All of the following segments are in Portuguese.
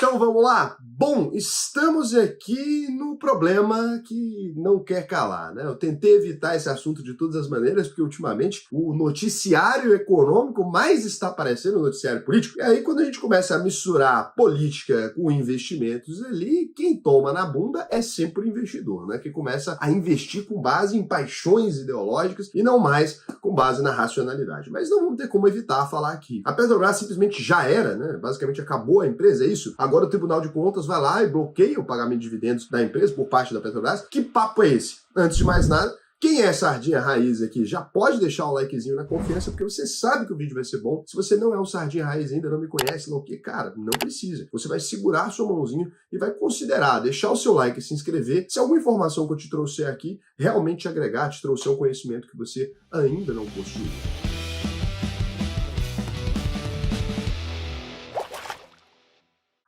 Então vamos lá? Bom, estamos aqui no problema que não quer calar, né? Eu tentei evitar esse assunto de todas as maneiras, porque ultimamente o noticiário econômico mais está aparecendo no noticiário político. E aí quando a gente começa a misturar política com investimentos ali, quem toma na bunda é sempre o investidor, né? Que começa a investir com base em paixões ideológicas e não mais com base na racionalidade. Mas não vamos ter como evitar falar aqui. A Petrobras simplesmente já era, né? Basicamente acabou a empresa, é isso? Agora o Tribunal de Contas vai lá e bloqueia o pagamento de dividendos da empresa por parte da Petrobras. Que papo é esse? Antes de mais nada, quem é sardinha raiz aqui já pode deixar o likezinho na confiança, porque você sabe que o vídeo vai ser bom. Se você não é um sardinha raiz ainda, não me conhece, não, que cara, não precisa. Você vai segurar a sua mãozinha e vai considerar, deixar o seu like e se inscrever. Se alguma informação que eu te trouxer aqui realmente te agregar, te trouxer um conhecimento que você ainda não possui.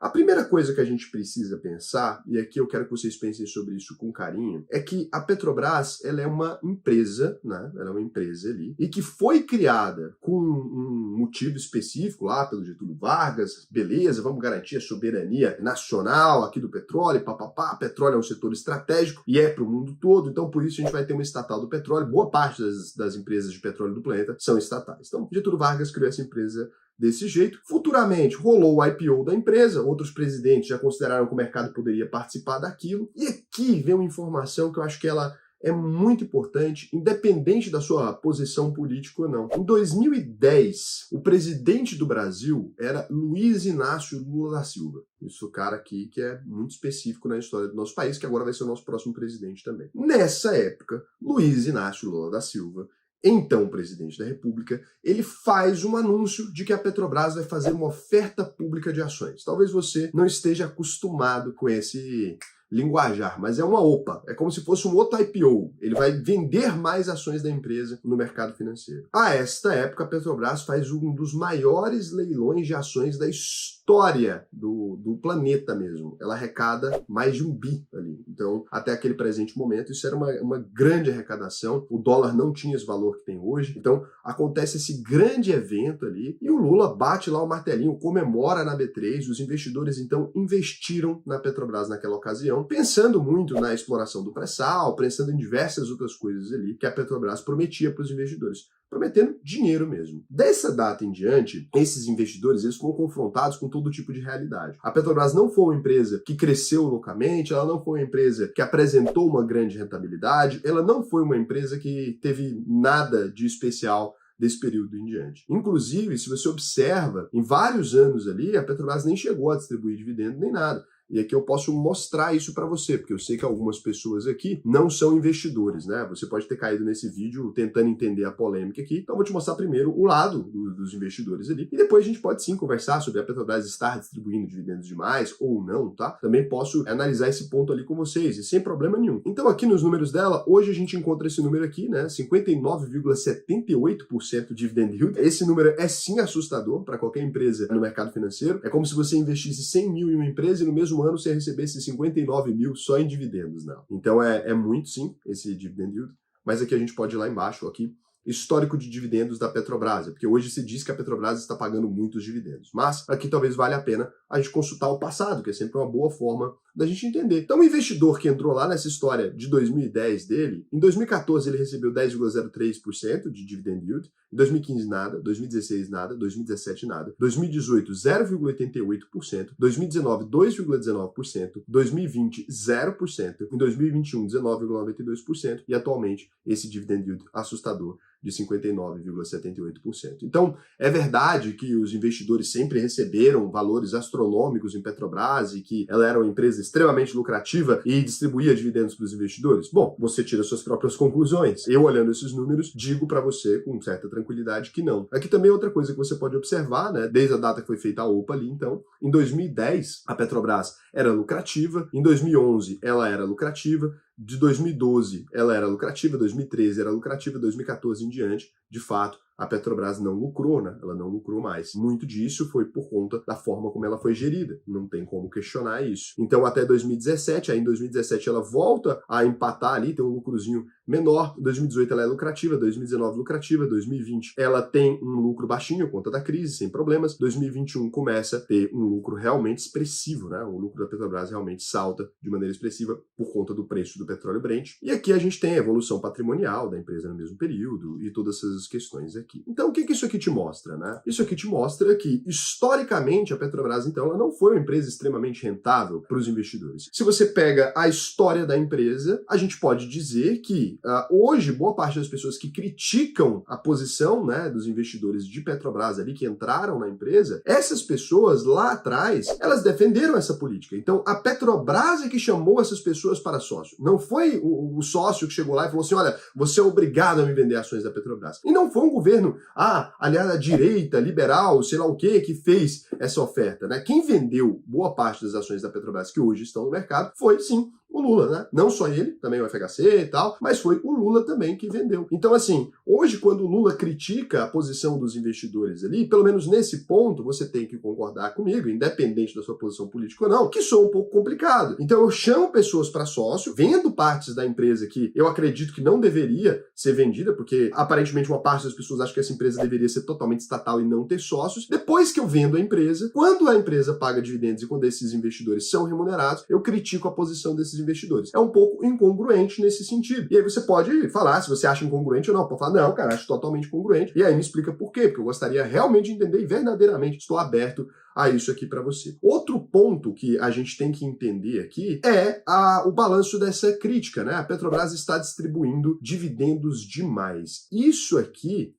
A primeira coisa que a gente precisa pensar, e aqui eu quero que vocês pensem sobre isso com carinho, é que a Petrobras, ela é uma empresa, né? Ela é uma empresa ali, e que foi criada com um motivo específico lá pelo Getúlio Vargas, beleza, vamos garantir a soberania nacional aqui do petróleo, papapá, petróleo é um setor estratégico e é para o mundo todo, então por isso a gente vai ter uma estatal do petróleo, boa parte das empresas de petróleo do planeta são estatais. Então Getúlio Vargas criou essa empresa desse jeito. Futuramente rolou o IPO da empresa, outros presidentes já consideraram que o mercado poderia participar daquilo. E aqui vem uma informação que eu acho que ela é muito importante, independente da sua posição política ou não. Em 2010, o presidente do Brasil era Luiz Inácio Lula da Silva. Isso, cara aqui que é muito específico na história do nosso país, que agora vai ser o nosso próximo presidente também. Nessa época, Luiz Inácio Lula da Silva, então presidente da República, ele faz um anúncio de que a Petrobras vai fazer uma oferta pública de ações. Talvez você não esteja acostumado com esse linguajar, mas é uma OPA, é como se fosse um outro IPO. Ele vai vender mais ações da empresa no mercado financeiro. A esta época, a Petrobras faz um dos maiores leilões de ações da história do planeta mesmo. Ela arrecada mais de 1 bi ali. Então, até aquele presente momento, isso era uma grande arrecadação. O dólar não tinha esse valor que tem hoje. Então, acontece esse grande evento ali e o Lula bate lá o martelinho, comemora na B3. Os investidores, então, investiram na Petrobras naquela ocasião, pensando muito na exploração do pré-sal, pensando em diversas outras coisas ali que a Petrobras prometia para os investidores, prometendo dinheiro mesmo. Dessa data em diante, esses investidores eles foram confrontados com todo tipo de realidade. A Petrobras não foi uma empresa que cresceu loucamente, ela não foi uma empresa que apresentou uma grande rentabilidade, ela não foi uma empresa que teve nada de especial desse período em diante. Inclusive, se você observa, em vários anos ali, a Petrobras nem chegou a distribuir dividendo nem nada. E aqui eu posso mostrar isso para você, porque eu sei que algumas pessoas aqui não são investidores, né? Você pode ter caído nesse vídeo tentando entender a polêmica aqui. Então eu vou te mostrar primeiro o lado dos investidores ali. E depois a gente pode sim conversar sobre a Petrobras estar distribuindo dividendos demais ou não, tá? Também posso analisar esse ponto ali com vocês, e sem problema nenhum. Então aqui nos números dela, hoje a gente encontra esse número aqui, né? 59,78% dividend yield. Esse número é sim assustador para qualquer empresa no mercado financeiro. É como se você investisse 100 mil em uma empresa e no mesmo ano você recebesse 59 mil só em dividendos, não. Então é muito sim esse dividend yield, mas aqui a gente pode ir lá embaixo, aqui, histórico de dividendos da Petrobras, porque hoje se diz que a Petrobras está pagando muitos dividendos, mas aqui talvez valha a pena a gente consultar o passado, que é sempre uma boa forma da gente entender. Então o investidor que entrou lá nessa história de 2010 dele, em 2014 ele recebeu 10,03% de dividend yield, em 2015 nada, 2016 nada, 2017 nada, 2018 0,88%, 2019 2,19%, 2020 0%, em 2021 19,92% e atualmente esse dividend yield assustador de 59,78%. Então, é verdade que os investidores sempre receberam valores astronômicos em Petrobras e que ela era uma empresa extremamente lucrativa e distribuía dividendos para os investidores? Bom, você tira suas próprias conclusões. Eu, olhando esses números, digo para você com certa tranquilidade que não. Aqui também é outra coisa que você pode observar, né? Desde a data que foi feita a OPA ali, então, em 2010, a Petrobras era lucrativa, em 2011 ela era lucrativa, de 2012 ela era lucrativa, 2013 era lucrativa, 2014 em diante, de fato, a Petrobras não lucrou, né? Ela não lucrou mais. Muito disso foi por conta da forma como ela foi gerida. Não tem como questionar isso. Então, até 2017, aí em 2017 ela volta a empatar ali, tem um lucrozinho menor, 2018 ela é lucrativa, 2019 lucrativa, 2020 ela tem um lucro baixinho por conta da crise, sem problemas, 2021 começa a ter um lucro realmente expressivo, né? O lucro da Petrobras realmente salta de maneira expressiva por conta do preço do petróleo Brent. E aqui a gente tem a evolução patrimonial da empresa no mesmo período e todas essas questões aqui. Então, o que isso aqui te mostra, né? Isso aqui te mostra que, historicamente, a Petrobras, então, ela não foi uma empresa extremamente rentável para os investidores. Se você pega a história da empresa, a gente pode dizer que, hoje, boa parte das pessoas que criticam a posição, né, dos investidores de Petrobras ali, que entraram na empresa, essas pessoas, lá atrás, elas defenderam essa política. Então, a Petrobras é que chamou essas pessoas para sócio. Não foi o sócio que chegou lá e falou assim, olha, você é obrigado a me vender ações da Petrobras. E não foi um governo, aliás, a direita, liberal, sei lá o que fez essa oferta, né? Quem vendeu boa parte das ações da Petrobras que hoje estão no mercado foi, sim, o Lula, né? Não só ele, também o FHC e tal, mas foi o Lula também que vendeu. Então, assim, hoje quando o Lula critica a posição dos investidores ali, pelo menos nesse ponto, você tem que concordar comigo, independente da sua posição política ou não, que sou um pouco complicado. Então eu chamo pessoas para sócio, vendo partes da empresa que eu acredito que não deveria ser vendida, porque aparentemente uma parte das pessoas acha que essa empresa deveria ser totalmente estatal e não ter sócios. Depois que eu vendo a empresa, quando a empresa paga dividendos e quando esses investidores são remunerados, eu critico a posição desses investidores. É um pouco incongruente nesse sentido. E aí você pode falar se você acha incongruente ou não. Pode falar, não, cara, acho totalmente congruente. E aí me explica por quê, porque eu gostaria realmente de entender e verdadeiramente estou aberto a isso aqui para você. Outro ponto que a gente tem que entender aqui é o balanço dessa crítica, né? A Petrobras está distribuindo dividendos demais. Isso aqui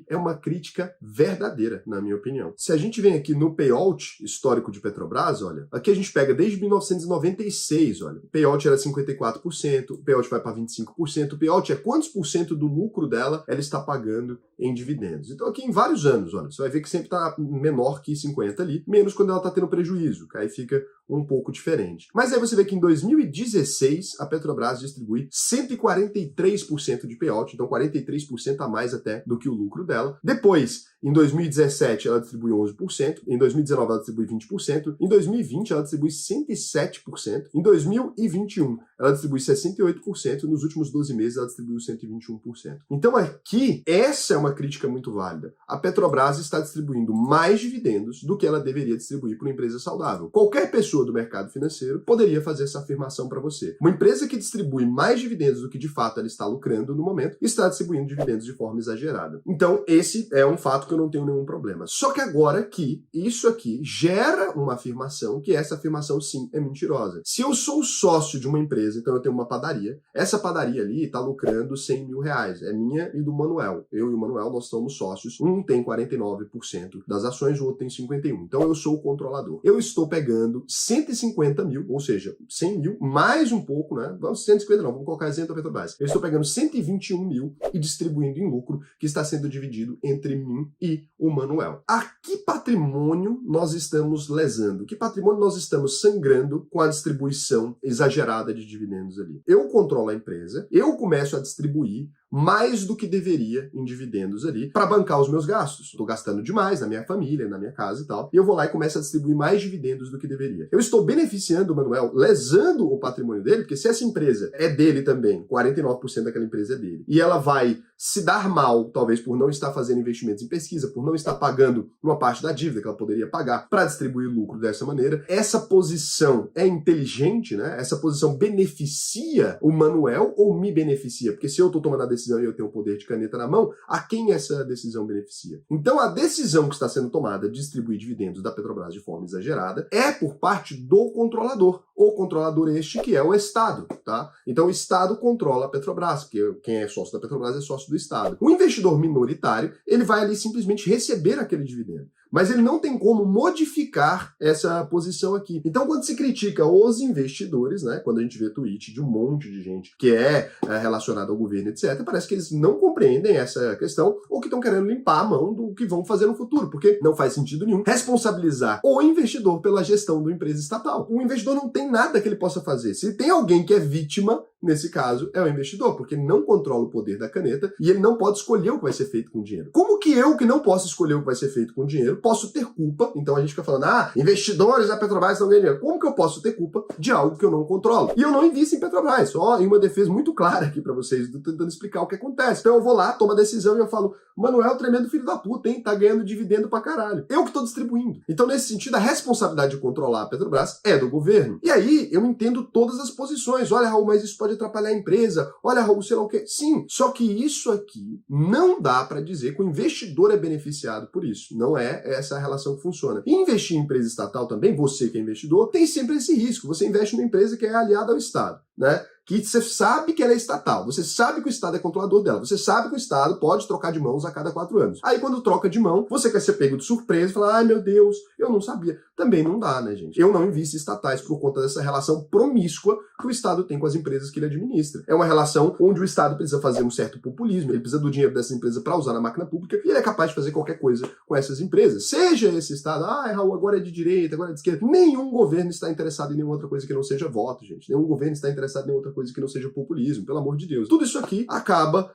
é uma crítica verdadeira, na minha opinião. Se a gente vem aqui no payout histórico de Petrobras, olha, aqui a gente pega desde 1996, olha, o payout era 54%, o payout vai para 25%, o payout é quantos por cento do lucro dela ela está pagando em dividendos. Então aqui em vários anos, olha, você vai ver que sempre está menor que 50 ali, menos quando ela está tendo prejuízo, que aí fica um pouco diferente. Mas aí você vê que em 2016 a Petrobras distribui 143% de payout, então 43% a mais até do que o lucro dela. Depois, em 2017 ela distribui 11%, em 2019 ela distribui 20%, em 2020 ela distribui 107%, em 2021 ela distribui 68%, nos últimos 12 meses ela distribuiu 121%. Então aqui, essa é uma crítica muito válida. A Petrobras está distribuindo mais dividendos do que ela deveria distribuir para uma empresa saudável. Qualquer pessoa do mercado financeiro poderia fazer essa afirmação para você. Uma empresa que distribui mais dividendos do que de fato ela está lucrando no momento, está distribuindo dividendos de forma exagerada. Então, esse é um fato que eu não tenho nenhum problema. Só que agora que isso aqui gera uma afirmação que essa afirmação sim é mentirosa. Se eu sou sócio de uma empresa, então eu tenho uma padaria, essa padaria ali está lucrando 100 mil reais. É minha e do Manuel. Eu e o Manuel, nós somos sócios. Um tem 49% das ações, o outro tem 51%. Então eu sou o controlador. Eu estou pegando 150 mil, ou seja, 100 mil, mais um pouco, né? Vamos 150 não, vamos colocar isento da Petrobras. Eu estou pegando 121 mil e distribuindo em lucro que está sendo dividido entre mim e o Manuel. A que patrimônio nós estamos lesando? Que patrimônio nós estamos sangrando com a distribuição exagerada de dividendos ali? Eu controlo a empresa, eu começo a distribuir mais do que deveria em dividendos ali para bancar os meus gastos. Estou gastando demais na minha família, na minha casa e tal, e eu vou lá e começo a distribuir mais dividendos do que deveria. Eu estou beneficiando o Manuel, lesando o patrimônio dele, porque se essa empresa é dele também, 49% daquela empresa é dele, e ela vai se dar mal, talvez por não estar fazendo investimentos em pesquisa, por não estar pagando uma parte da dívida que ela poderia pagar para distribuir lucro dessa maneira, essa posição é inteligente, né? Essa posição beneficia o Manuel ou me beneficia? Porque se eu estou tomando a decisão e eu tenho o poder de caneta na mão, a quem essa decisão beneficia? Então a decisão que está sendo tomada de distribuir dividendos da Petrobras de forma exagerada é por parte do controlador. O controlador este que é o Estado, tá? Então o Estado controla a Petrobras, porque quem é sócio da Petrobras é sócio do Estado. O investidor minoritário, ele vai ali simplesmente receber aquele dividendo, mas ele não tem como modificar essa posição aqui. Então, quando se critica os investidores, né, quando a gente vê tweet de um monte de gente que é relacionada ao governo, etc., parece que eles não compreendem essa questão ou que estão querendo limpar a mão do que vão fazer no futuro, porque não faz sentido nenhum responsabilizar o investidor pela gestão da empresa estatal. O investidor não tem nada que ele possa fazer. Se tem alguém que é vítima nesse caso, é o investidor, porque ele não controla o poder da caneta e ele não pode escolher o que vai ser feito com o dinheiro. Como que eu, que não posso escolher o que vai ser feito com o dinheiro, posso ter culpa? Então a gente fica falando, investidores da Petrobras estão ganhando dinheiro. Como que eu posso ter culpa de algo que eu não controlo? E eu não invisto em Petrobras. Só em uma defesa muito clara aqui pra vocês, tentando explicar o que acontece. Então eu vou lá, tomo a decisão e eu falo, Manuel, tremendo filho da puta, hein? Tá ganhando dividendo pra caralho. Eu que tô distribuindo. Então, nesse sentido, a responsabilidade de controlar a Petrobras é do governo. E aí, eu entendo todas as posições. Olha, Raul, mas isso pode atrapalhar a empresa. Olha, Raul, sei lá o quê. Sim, só que isso aqui não dá pra dizer que o investidor é beneficiado por isso. Não é essa a relação que funciona. E investir em empresa estatal também, você que é investidor, tem sempre esse risco. Você investe numa empresa que é aliada ao Estado, né? Que você sabe que ela é estatal, você sabe que o Estado é controlador dela, você sabe que o Estado pode trocar de mãos a cada 4 anos. Aí quando troca de mão, você quer ser pego de surpresa e falar, ai meu Deus, eu não sabia. Também não dá, né, gente? Eu não invisto em estatais por conta dessa relação promíscua que o Estado tem com as empresas que ele administra. É uma relação onde o Estado precisa fazer um certo populismo, ele precisa do dinheiro dessa empresa para usar na máquina pública e ele é capaz de fazer qualquer coisa com essas empresas. Seja esse Estado, Raul, agora é de direita, agora é de esquerda. Nenhum governo está interessado em nenhuma outra coisa que não seja voto, gente. Nenhum governo está interessado em nenhuma outra coisa que não seja populismo, pelo amor de Deus. Tudo isso aqui acaba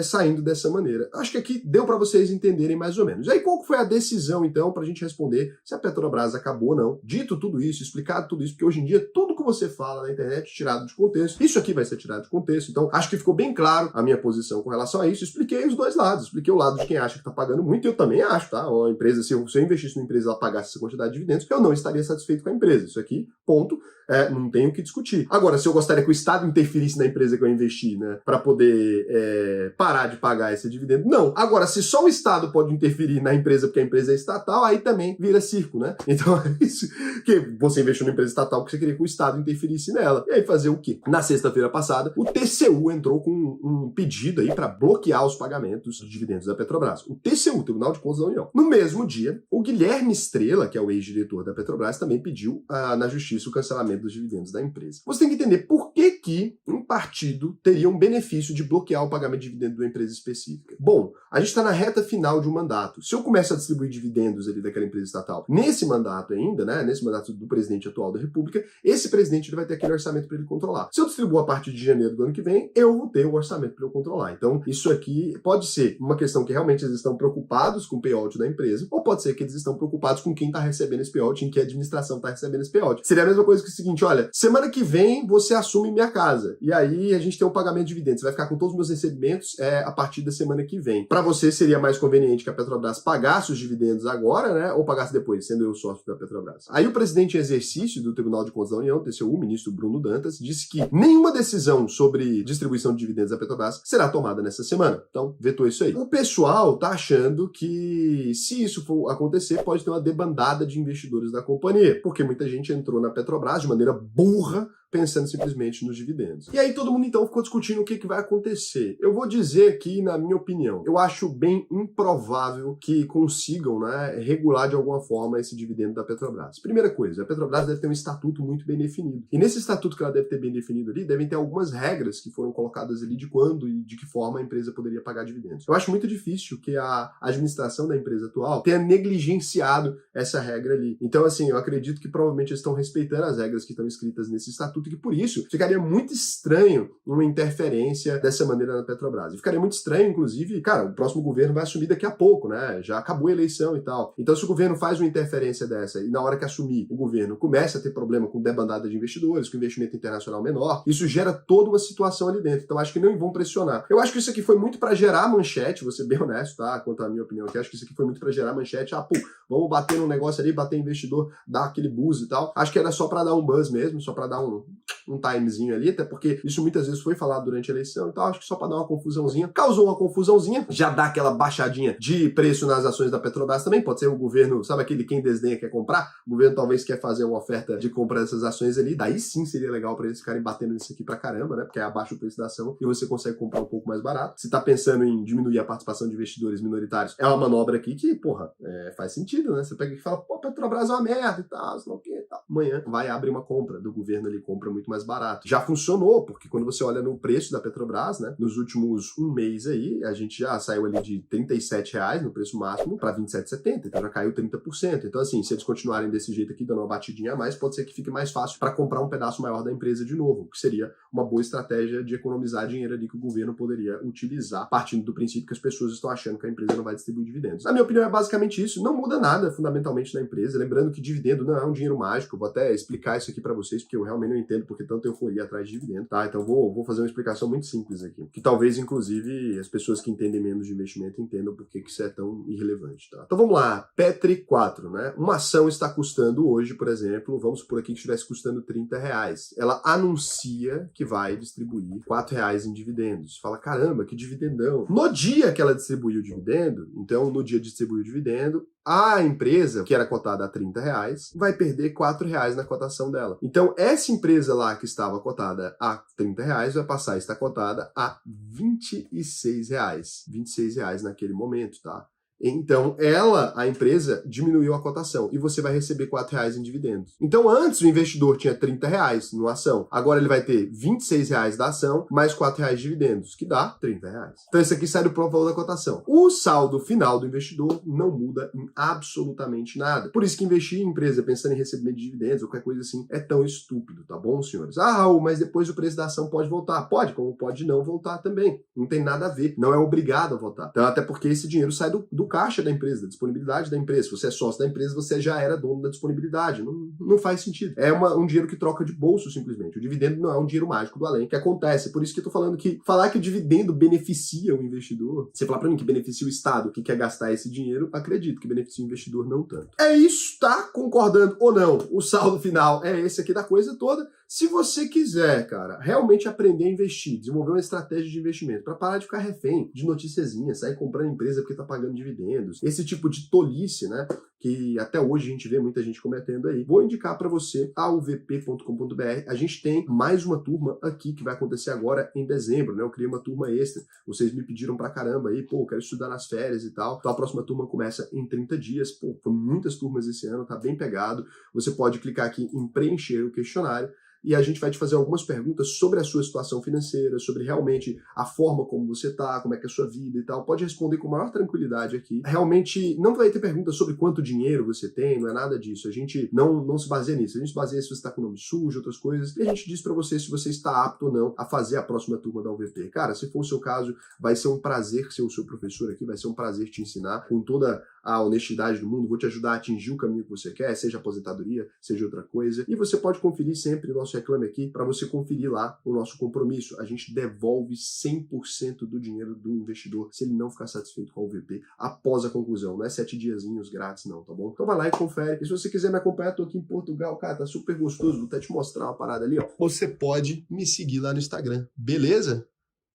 saindo dessa maneira. Acho que aqui deu para vocês entenderem mais ou menos. E aí qual foi a decisão, então, para a gente responder se a Petrobras acabou ou não? Dito tudo isso, explicado tudo isso, porque hoje em dia tudo que você fala na internet é tirado de contexto. Isso aqui vai ser tirado de contexto. Então, acho que ficou bem claro a minha posição com relação a isso. Expliquei os dois lados. Expliquei o lado de quem acha que tá pagando muito, e eu também acho, tá? Uma empresa, se eu investisse numa empresa e ela pagasse essa quantidade de dividendos, eu não estaria satisfeito com a empresa. Isso aqui, ponto. Não tenho o que discutir. Agora, se eu gostaria que o Estado interferisse na empresa que eu investi, né, para poder parar de pagar esse dividendo, não. Agora, se só o Estado pode interferir na empresa porque a empresa é estatal, aí também vira circo, né? Então é isso, que você investiu numa empresa estatal porque você queria que o Estado interferisse nela. E aí fazer o quê? Na sexta-feira passada, o TCU entrou com um pedido aí para bloquear os pagamentos de dividendos da Petrobras. O TCU, Tribunal de Contas da União. No mesmo dia, o Guilherme Estrela, que é o ex-diretor da Petrobras, também pediu na justiça o cancelamento dos dividendos da empresa. Você tem que entender por que um partido teria um benefício de bloquear o pagamento de dividendo de uma empresa específica. Bom, a gente está na reta final de um mandato. Se eu começo a distribuir dividendos ali daquela empresa estatal, nesse mandato ainda, né, nesse mandato do presidente atual da República, esse presidente ele vai ter aquele orçamento para ele controlar. Se eu distribuo a partir de janeiro do ano que vem, eu vou ter o orçamento para eu controlar. Então, isso aqui pode ser uma questão que realmente eles estão preocupados com o payout da empresa, ou pode ser que eles estão preocupados com quem está recebendo esse payout, em que a administração está recebendo esse payout. Seria a mesma coisa que o seguinte, olha, semana que vem você assume minha casa, e aí a gente tem um pagamento de dividendos, você vai ficar com todos os meus recebimentos a partir da semana que vem. Para você seria mais conveniente que a Petrobras pagasse os dividendos agora, né, ou pagasse depois, sendo eu sócio da Petrobras. Aí o presidente em exercício do Tribunal de Contas da União, TCU, o ministro Bruno Dantas, disse que nenhuma decisão sobre distribuição de dividendos da Petrobras será tomada nessa semana. Então, vetou isso aí. O pessoal tá achando que se isso for acontecer, pode ter uma debandada de investidores da companhia, porque muita gente entrou na Petrobras de maneira burra, pensando simplesmente nos dividendos. E aí todo mundo então ficou discutindo o que vai acontecer. Eu vou dizer aqui, na minha opinião, eu acho bem improvável que consigam, né, regular de alguma forma esse dividendo da Petrobras. Primeira coisa, a Petrobras deve ter um estatuto muito bem definido. E nesse estatuto que ela deve ter bem definido ali, devem ter algumas regras que foram colocadas ali de quando e de que forma a empresa poderia pagar dividendos. Eu acho muito difícil que a administração da empresa atual tenha negligenciado essa regra ali. Então, assim, eu acredito que provavelmente eles estão respeitando as regras que estão escritas nesse estatuto, e que por isso ficaria muito estranho uma interferência dessa maneira na Petrobras. E ficaria muito estranho, inclusive, cara, o próximo governo vai assumir daqui a pouco, né? Já acabou a eleição e tal. Então, se o governo faz uma interferência dessa e na hora que assumir o governo começa a ter problema com debandada de investidores, com investimento internacional menor, isso gera toda uma situação ali dentro. Então, acho que não vão pressionar. Eu acho que isso aqui foi muito para gerar manchete, vou ser bem honesto, tá? Quanto à minha opinião aqui, acho que isso aqui foi muito para gerar manchete. Vamos bater num negócio ali, bater investidor, dar aquele buzz e tal. Acho que era só para dar um buzz mesmo, só para dar um timezinho ali, até porque isso muitas vezes foi falado durante a eleição, então acho que só para dar uma confusãozinha, causou uma confusãozinha, já dá aquela baixadinha de preço nas ações da Petrobras também, pode ser o governo, sabe aquele quem desdenha quer comprar? O governo talvez quer fazer uma oferta de compra dessas ações ali, daí sim seria legal para eles ficarem batendo nisso aqui pra caramba, né, porque abaixa o preço da ação e você consegue comprar um pouco mais barato. Se tá pensando em diminuir a participação de investidores minoritários, é uma manobra aqui que, porra, faz sentido, né, você pega e fala, pô, Petrobras é uma merda e tal, sei lá o que e tal. Amanhã vai abrir uma compra do governo ali, compra muito mais mais barato. Já funcionou, porque quando você olha no preço da Petrobras, né, nos últimos um mês aí, a gente já saiu ali de R$ 37 no preço máximo para R$ 27,70, então já caiu 30%. Então assim, se eles continuarem desse jeito aqui, dando uma batidinha a mais, pode ser que fique mais fácil para comprar um pedaço maior da empresa de novo, o que seria uma boa estratégia de economizar dinheiro ali que o governo poderia utilizar, partindo do princípio que as pessoas estão achando que a empresa não vai distribuir dividendos. Na minha opinião, é basicamente isso. Não muda nada, fundamentalmente, na empresa. Lembrando que dividendo não é um dinheiro mágico. Eu vou até explicar isso aqui para vocês, porque eu realmente não entendo porque tanta euforia atrás de dividendo, tá? Então vou fazer uma explicação muito simples aqui, que talvez, inclusive, as pessoas que entendem menos de investimento entendam por que isso é tão irrelevante, tá? Então vamos lá. Petri 4, né? Uma ação está custando hoje, por exemplo, vamos supor aqui que estivesse custando R$ 30. Ela anuncia que vai distribuir R$ 4 em dividendos. Fala, caramba, que dividendão. No dia que ela distribuiu o dividendo, então no dia de distribuir o dividendo, a empresa, que era cotada a R$ 30, vai perder R$ 4 na cotação dela. Então, essa empresa lá que estava cotada a R$ 30 vai passar a estar cotada a R$ 26. R$ 26 naquele momento, tá? Então, a empresa, diminuiu a cotação e você vai receber R$ 4 em dividendos. Então, antes o investidor tinha R$ 30 numa ação, agora ele vai ter R$ 26 da ação, mais R$ 4 de dividendos, que dá R$ 30. Então, esse aqui sai do próprio valor da cotação. O saldo final do investidor não muda em absolutamente nada. Por isso que investir em empresa pensando em receber de dividendos ou qualquer coisa assim é tão estúpido, tá bom, senhores? Ah, Raul, mas depois o preço da ação pode voltar. Pode, como pode não voltar também. Não tem nada a ver. Não é obrigado a voltar. Então, até porque esse dinheiro sai do caixa da empresa, da disponibilidade da empresa. Se você é sócio da empresa, você já era dono da disponibilidade. Não faz sentido. É um dinheiro que troca de bolso, simplesmente. O dividendo não é um dinheiro mágico do além, que acontece. Por isso que eu tô falando que falar que o dividendo beneficia o investidor, você falar pra mim que beneficia o Estado, que quer gastar esse dinheiro, acredito que beneficia o investidor não tanto. É isso, tá? Concordando ou não, o saldo final é esse aqui da coisa toda. Se você quiser, cara, realmente aprender a investir, desenvolver uma estratégia de investimento, para parar de ficar refém de noticiazinhas, sair comprando empresa porque tá pagando dividendos, esse tipo de tolice, né, que até hoje a gente vê muita gente cometendo aí, vou indicar para você a uvp.com.br. A gente tem mais uma turma aqui que vai acontecer agora em dezembro, né? Eu criei uma turma extra, vocês me pediram pra caramba aí, pô, quero estudar nas férias e tal. Então a próxima turma começa em 30 dias, pô, foram muitas turmas esse ano, tá bem pegado. Você pode clicar aqui em preencher o questionário e a gente vai te fazer algumas perguntas sobre a sua situação financeira, sobre realmente a forma como você tá, como é que é a sua vida e tal. Pode responder com maior tranquilidade aqui. Realmente não vai ter perguntas sobre quanto dinheiro você tem, não é nada disso. A gente não se baseia nisso. A gente se baseia se você está com o nome sujo, outras coisas, e a gente diz para você se você está apto ou não a fazer a próxima turma da UVP. Cara, se for o seu caso, vai ser um prazer ser o seu professor aqui, vai ser um prazer te ensinar com toda a honestidade do mundo, vou te ajudar a atingir o caminho que você quer, seja aposentadoria, seja outra coisa. E você pode conferir sempre o nosso Reclame Aqui para você conferir lá o nosso compromisso. A gente devolve 100% do dinheiro do investidor se ele não ficar satisfeito com a UVP após a conclusão. Não é 7 diazinhos grátis não, tá bom? Então vai lá e confere. E se você quiser me acompanhar, tô aqui em Portugal, cara, tá super gostoso. Vou até te mostrar uma parada ali, ó. Você pode me seguir lá no Instagram, beleza?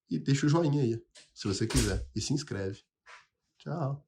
E deixa o joinha aí, se você quiser. E se inscreve. Tchau.